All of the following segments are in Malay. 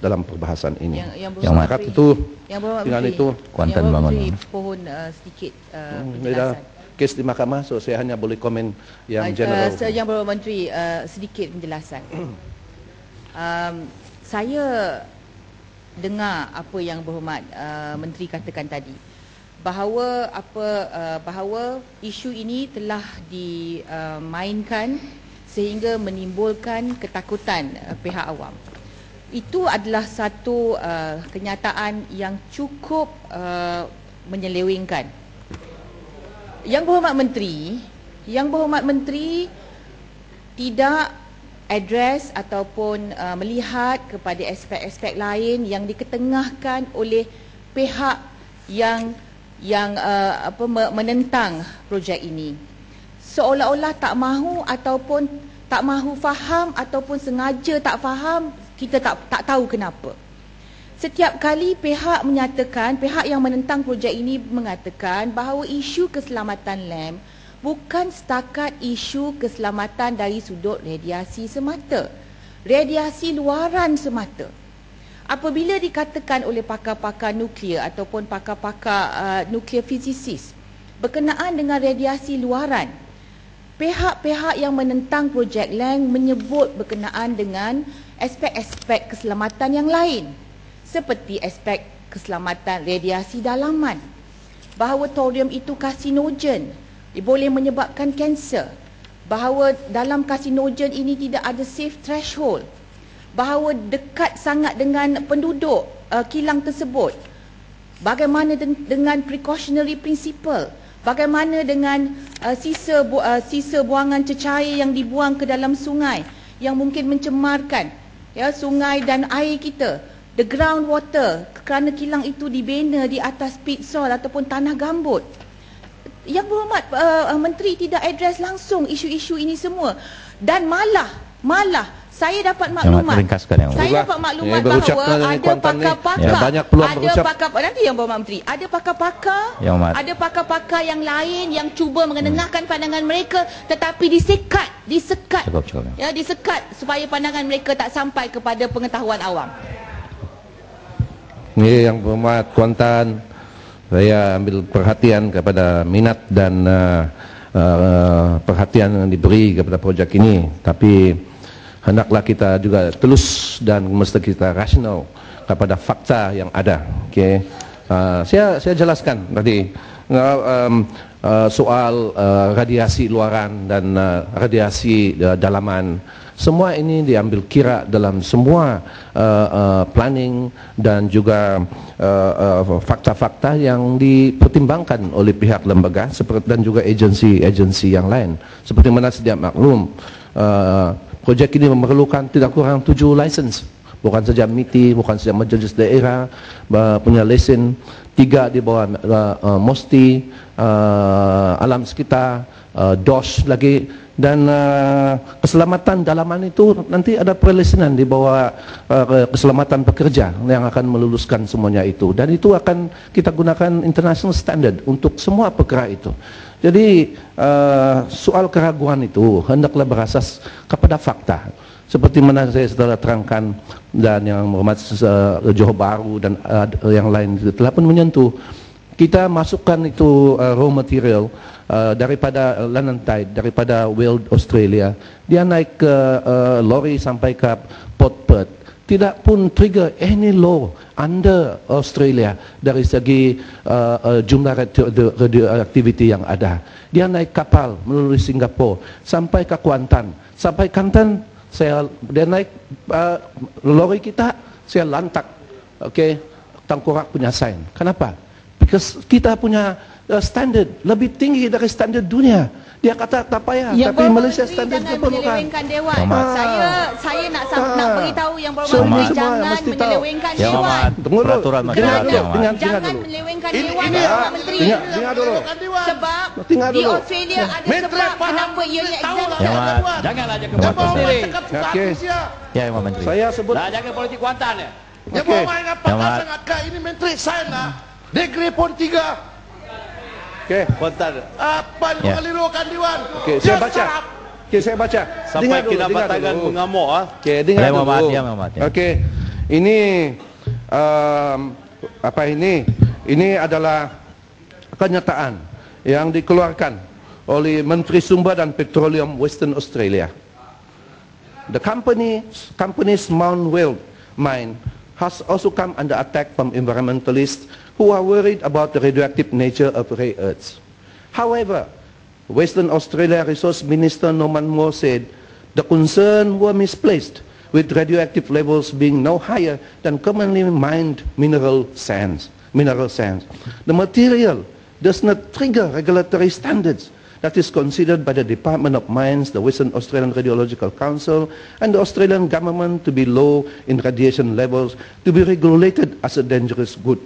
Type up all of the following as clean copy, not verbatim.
dalam perbahasan ini. Yang Maka itu dengan itu Kuantan bangun. Pohon sedikit penjelasan. Kes di mahkamah, so saya hanya boleh komen yang general. Yang Berhormat Menteri, sedikit penjelasan. Saya dengar apa yang Berhormat Menteri katakan tadi, bahawa isu ini telah dimainkan sehingga menimbulkan ketakutan pihak awam. Itu adalah satu kenyataan yang cukup menyelewengkan. Yang Berhormat Menteri tidak address ataupun melihat kepada aspek-aspek lain yang diketengahkan oleh pihak yang menentang projek ini. Seolah-olah tak mahu ataupun tak mahu faham ataupun sengaja tak faham, kita tak tahu kenapa. Setiap kali pihak yang menentang projek ini mengatakan bahawa isu keselamatan LAMP bukan setakat isu keselamatan dari sudut radiasi semata, radiasi luaran semata. Apabila dikatakan oleh pakar-pakar nuklear ataupun pakar-pakar nuklear fizisis berkenaan dengan radiasi luaran, pihak-pihak yang menentang projek LAMP menyebut berkenaan dengan aspek-aspek keselamatan yang lain, seperti aspek keselamatan radiasi dalaman, bahawa thorium itu karsinogen, boleh menyebabkan kanser, bahawa dalam karsinogen ini tidak ada safe threshold, bahawa dekat sangat dengan penduduk kilang tersebut. Bagaimana dengan precautionary principle? Bagaimana dengan sisa buangan cecair yang dibuang ke dalam sungai yang mungkin mencemarkan sungai dan air kita? The groundwater, kerana kilang itu dibina di atas pit soil ataupun tanah gambut. Yang Berhormat Menteri tidak address langsung isu-isu ini semua, dan malah saya dapat maklumat bahawa ada pakar-pakar, nanti Yang Berhormat Menteri, ada pakar-pakar yang lain yang cuba mengenengahkan pandangan mereka, tetapi disekat supaya pandangan mereka tak sampai kepada pengetahuan awam. Ini Yang Berhormat Kuantan, saya ambil perhatian kepada minat dan perhatian yang diberi kepada projek ini. Tapi hendaklah kita juga telus dan mesti kita rasional kepada fakta yang ada. Okay. Saya jelaskan tadi soal radiasi luaran dan radiasi dalaman. Semua ini diambil kira dalam semua planning dan juga fakta-fakta yang dipertimbangkan oleh pihak lembaga dan juga agensi-agensi yang lain. Seperti mana sedia maklum, projek ini memerlukan tidak kurang 7 license. Bukan saja MITI, bukan saja Majlis Daerah punya lesen, 3 di bawah MOSTI, alam sekitar, DOS lagi, dan keselamatan dalaman itu nanti ada perlesenan di bawah keselamatan pekerja yang akan meluluskan semuanya itu, dan itu akan kita gunakan international standard untuk semua perkara itu. Jadi soal keraguan itu hendaklah berasas kepada fakta, seperti mana saya telah terangkan, dan yang Berhormat Johor Bahru dan yang lain telah pun menyentuh. Kita masukkan itu raw material daripada Lannantide, daripada Weld Australia, dia naik ke lori sampai ke Port Perth, tidak pun trigger any law under Australia dari segi jumlah radioaktiviti yang ada. Dia naik kapal melalui Singapura sampai ke Kuantan, dia naik lori kita, saya lantak, tengkorak punya sign. Kenapa? Because kita punya standard lebih tinggi dari standard dunia. Dia kata tak payah, tapi Malaysia standard diperlukan. Saya nak beritahu Yang Berhormat Menteri, jangan menyelewengkan Dewan. Peraturan Jangan menyelewengkan Dewan, Yang Berhormat Menteri. Dengar dulu. Sebab di Australia ada sebab kenapa ianya exemption. Janganlah jaga politik sendiri. Ya, Yang Berhormat Menteri. Saya sebut jaga politik Kuantan ya. Yang Berhormat apakah sangat ini Menteri saya nak degree pun 3. Kuantan. Apa yang mengelirukan Dewan? Saya baca. Saya baca. Sampai kita batangan mengamuk. Dengar dulu. Ini apa ini? Ini adalah kenyataan yang dikeluarkan oleh Menteri Sumber dan Petroleum Western Australia. The company's Mount Weld mine has also come under attack from environmentalists who are worried about the radioactive nature of rare earths. However, Western Australia Resource Minister Norman Moore said the concern were misplaced, with radioactive levels being no higher than commonly mined mineral sands. The material does not trigger regulatory standards that is considered by the Department of Mines, the Western Australian Radiological Council, and the Australian government to be low in radiation levels to be regulated as a dangerous good.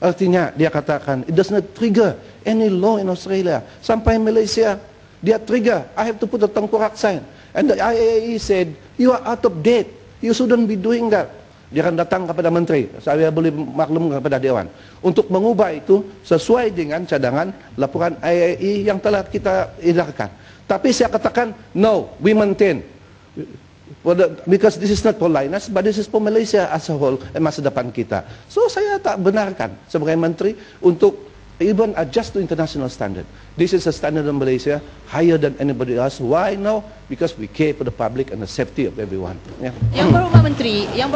Artinya dia katakan it does not trigger any law in Australia. Sampai Malaysia dia trigger, I have to put a tengkorak sign. And the IAEA said you are out of date. You shouldn't be doing that. Dia akan datang kepada menteri, saya boleh maklum kepada Dewan, untuk mengubah itu sesuai dengan cadangan laporan IAEA yang telah kita edarkan. Tapi saya katakan, no, we maintain. Because this is not for Lynas, but this is for Malaysia as a whole, masa depan kita. So saya tak benarkan sebagai menteri untuk even adjust to international standard. This is a standard in Malaysia higher than anybody else. Why? No, because we care for the public and the safety of everyone. Yeah. Yang berhormat menteri, Yang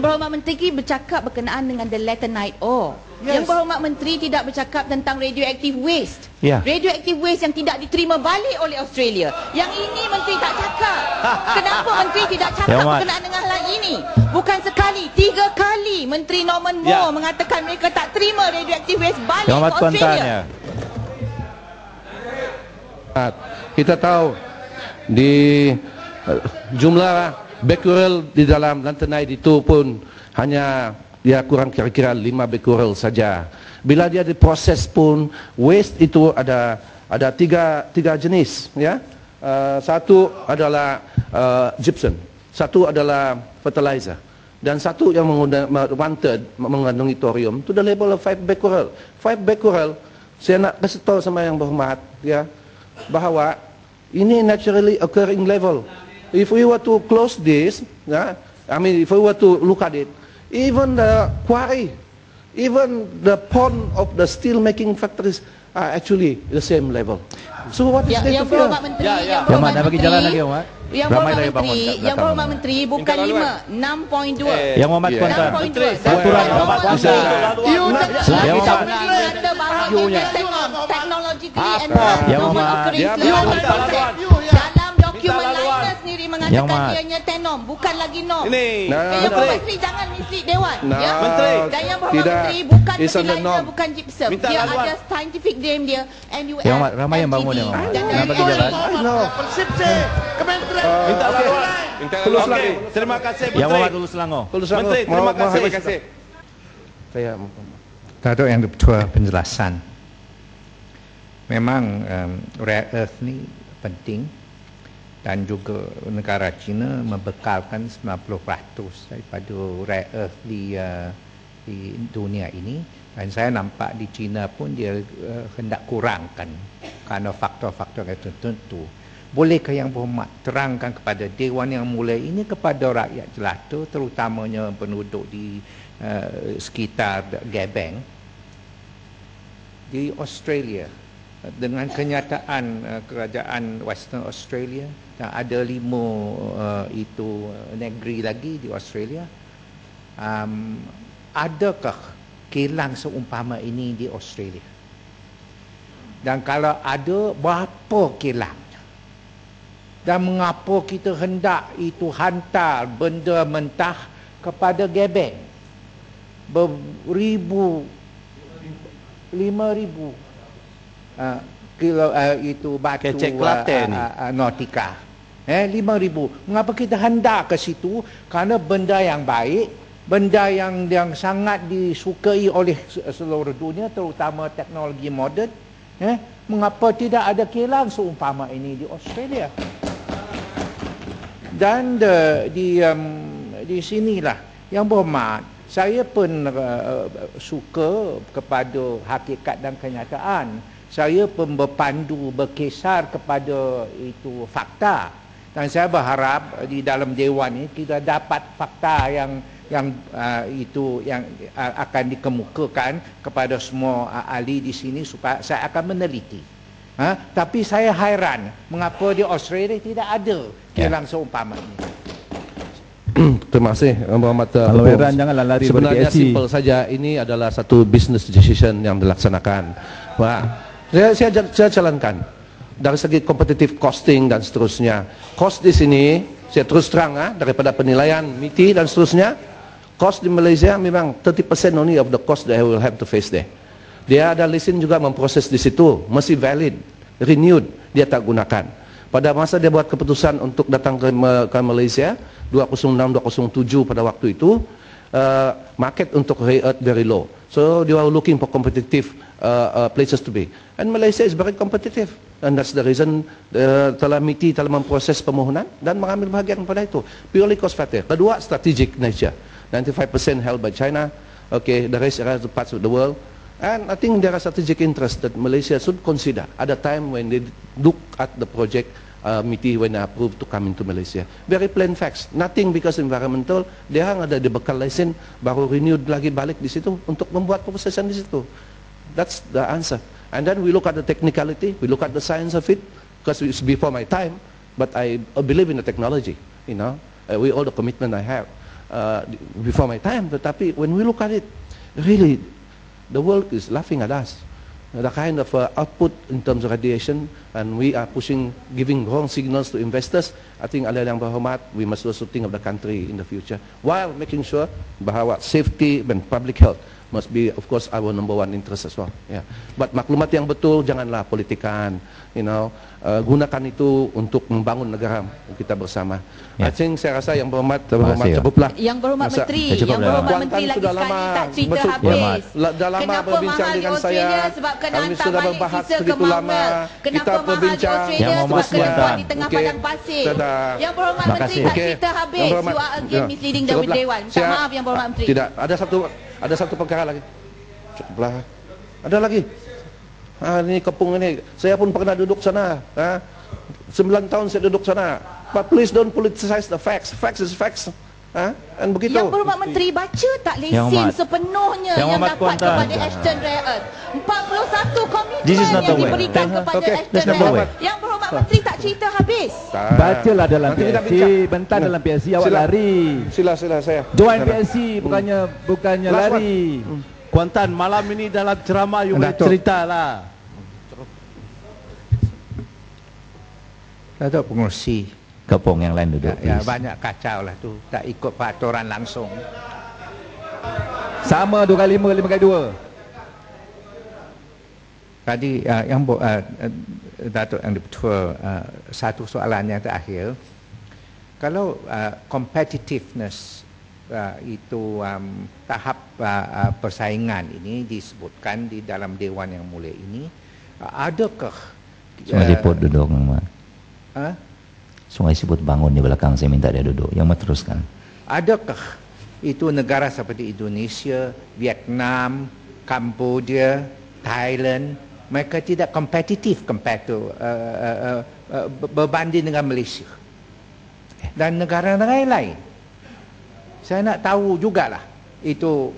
berhormat menteri bercakap berkenaan dengan the laterite ore. Yes. Yang berhormat menteri tidak bercakap tentang radioactive waste. Yeah. Radioactive waste yang tidak diterima balik oleh Australia. Yang ini menteri tak cakap. Kenapa menteri tidak cakap berkenaan dengan hal ini? Bukan sekali, 3 kali Menteri Norman Moore mengatakan mereka tak terima radioactive waste balik ke Australia. Kita tahu di jumlah becquerel di dalam lanthanide itu pun hanya dia kurang kira-kira 5 becquerel saja. Bila dia diproses pun waste itu ada tiga jenis, ya. Satu adalah gypsum, satu adalah fertilizer, dan satu yang mengandung thorium to the level of 5 becquerel. 5 becquerel, saya nak kasih tahu sama yang berhormat, ya, bahawa ini naturally occurring level. If we were to close this, if we were to look at it, even the quarry, even the pond of the steel making factories are actually the same level. So what is there to fear? Yang berhormat menteri, yang berhormat menteri bukan 5, 6.2. Yang berhormat kuantan. Aturan dokumen lainnya sendiri mengatakan ianya tenom, bukan lagi nom. Yang menteri jangan mislead Dewan. Dan yang berhormat menteri bukan fertilizer, bukan gypsum. Dia ada scientific name dia. Ramai yang bangun yang nak bagi jalan. Minta laluan. Tulus lagi. Terima kasih Yang berhormat Hulu Selangor. Menteri, terima kasih. Saya Datuk Yang Di-Pertua penjelasan. Memang rare earth ni penting, dan juga negara China membekalkan 90% daripada rare earth di dunia ini, dan saya nampak di China pun dia hendak kurangkan kerana faktor-faktor tertentu. Bolehkah Yang Berhormat terangkan kepada Dewan yang mulia ini, kepada rakyat jelata, terutamanya penduduk di sekitar Gebeng di Australia, dengan kenyataan kerajaan Western Australia dan ada 5 negeri lagi di Australia, adakah kilang seumpama ini di Australia? Dan kalau ada, berapa kilangnya? Dan mengapa kita hendak itu hantar benda mentah kepada Gebeng beribu, 5,000 kilo itu batu nautika, 5,000. Mengapa kita hendak ke situ? Kerana benda yang baik, benda yang sangat disukai oleh seluruh dunia, terutama teknologi moden. Mengapa tidak ada kilang seumpama ini di Australia? Dan di sinilah Yang Berhormat, saya pun suka kepada hakikat dan kenyataan. Saya pun berpandu, berkisar kepada itu fakta. Dan saya berharap di dalam Dewan ini kita dapat fakta yang akan dikemukakan kepada semua ahli di sini supaya saya akan meneliti. Tapi saya hairan mengapa di Australia tidak ada kilang seumpama ini. Terima kasih Muhammad. Kalau Iran janganlah lari sebenarnya ber-PSC. simple saja, ini adalah satu business decision yang dilaksanakan. Saya jalankan dari segi competitive costing dan seterusnya. Cost di sini saya terus terang daripada penilaian MITI dan seterusnya, cost di Malaysia memang 30% only of the cost that I will have to face there. Dia ada lesen juga memproses di situ, masih valid, renewed, dia tak gunakan. Pada masa dia buat keputusan untuk datang ke Malaysia 206-207 pada waktu itu, market untuk rare earth very low. So they are looking for competitive places to be. And Malaysia is very competitive. And that's the reason telah MITI telah memproses permohonan dan mengambil bahagian pada itu. Purely cost factor. Kedua, strategic nature. 95% held by China. Okay, the rest are the parts of the world. And I think there are strategic interests that Malaysia should consider at the time when they look at the project MITI when they approved to come into Malaysia. Very plain facts. Nothing because environmental. Dia ada dibekal lesen baru renewed lagi balik di situ untuk membuat prosesan di situ. That's the answer. And then we look at the technicality, we look at the science of it, because it's before my time, but I believe in the technology, you know, with all the commitment I have before my time. Tetapi when we look at it, really, the world is laughing at us. The kind of output in terms of radiation, and we are pushing, giving wrong signals to investors. I think Allah yang berhormat, we must also think of the country in the future, while making sure bahawa safety and public health must be, of course, our number one interest as well. Yeah. But maklumat yang betul, janganlah politikan. You know, gunakan itu untuk membangun negara kita bersama. I think saya rasa yang berhormat cukuplah. Yang berhormat Menteri, yang berhormat Menteri lagi sekali tak cerita habis. Dah lama berbincang dengan saya. Sebab kena Kami hantar sudah balik berbahas sisa ke begitu lama. Malmö. Kenapa Kita mahal di berbincang. Australia sebab kena buat di tengah padang pasir. Yang berhormat Menteri tak cerita habis. You are again misleading the Dewan. Minta maaf yang berhormat Menteri. Tidak, ada satu perkara lagi. Cukuplah. Ada lagi. Ini Kepung ini, saya pun pernah duduk sana. 9 tahun saya duduk sana. But please don't politicize the facts. Facts is facts. Dan begitu. Yang berhormat Menteri baca tak lesen sepenuhnya yang dapat kepada Ashton Rare Earth. 41 komitmen yang diberikan kepada Ashton Rare Earth. Yang berhormat Menteri tak cerita habis. Bacalah dalam PSC, bentar dalam PSC awak lari. Sila saya. Join PSC bukannya lari. Kuantan, malam ini dalam ceramah you boleh ceritalah. Datuk Pengerusi Kepung yang lain duduk. Ya, banyak kacau lah tu, tak ikut peraturan langsung. Sama 2x5, 5x2. Tadi Datuk yang Dipertua, satu soalan yang terakhir. Kalau competitiveness itu tahap persaingan ini disebutkan di dalam Dewan yang mulia ini, adakah Sungai Siput duduk Mak. Sungai Siput bangun di belakang, saya minta dia duduk. Yang meneruskan. Adakah itu negara seperti Indonesia, Vietnam, Cambodia, Thailand, mereka tidak kompetitif berbanding dengan Malaysia dan negara-negara lain? Saya nak tahu jugalah itu.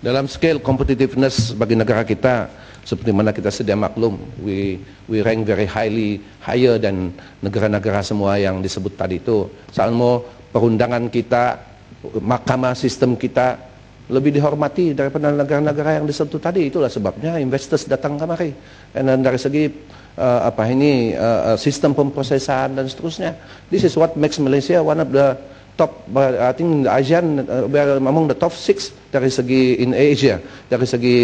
Dalam scale competitiveness bagi negara kita, seperti mana kita sedia maklum, we rank very higher than negara-negara semua yang disebut tadi itu. Soalnya perundangan kita, mahkamah sistem kita lebih dihormati daripada negara-negara yang disebut tadi. Itulah sebabnya investors datang kemari. Dan dari segi sistem pemprosesan dan seterusnya, this is what makes Malaysia one of the top, I think ASEAN, among the top 6 dari segi in Asia, dari segi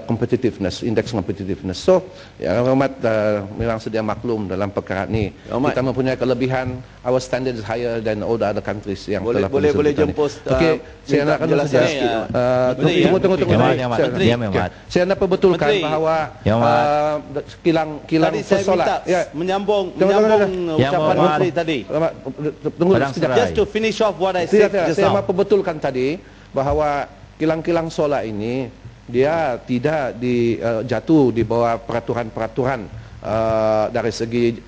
competitiveness, indeks competitiveness. So, yang hormat memang sedia maklum dalam perkara ini. Kita mempunyai kelebihan, our standard is higher than all the other countries yang telah boleh jemput. Okey, saya nak saja. Tunggu. Saya nak perbetulkan bahawa kilang solar. Menyambung ucapan Menteri tadi. Tunggu sekejap. Just to finish off what I said just saya now. mau perbetulkan tadi bahawa kilang-kilang solar ini dia tidak jatuh di bawah peraturan-peraturan dari segi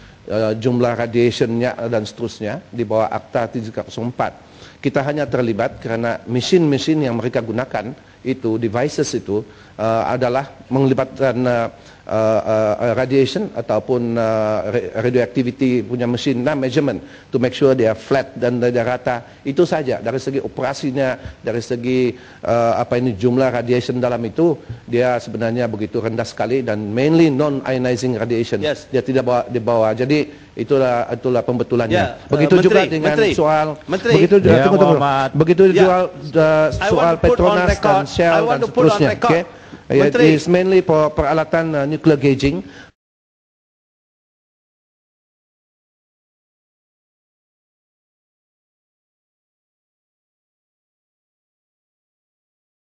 jumlah radiationnya dan seterusnya di bawah Akta 304. Kita hanya terlibat kerana mesin-mesin yang mereka gunakan itu, devices itu adalah melibatkan radiation ataupun radioactivity punya mesin measurement to make sure they are flat dan dia rata. Itu saja. Dari segi operasinya, dari segi jumlah radiation dalam itu, dia sebenarnya begitu rendah sekali dan mainly non-ionizing radiation. Yes. Dia tidak dibawa. Jadi itulah pembetulannya. Ya, Begitu juga Menteri, dengan Menteri. soal Menteri. begitu Ya, tunggu. Muhammad. Begitu Ya. soal Petronas dan Shell dan seterusnya. Okay? Menteri. It is mainly for peralatan nuclear gauging.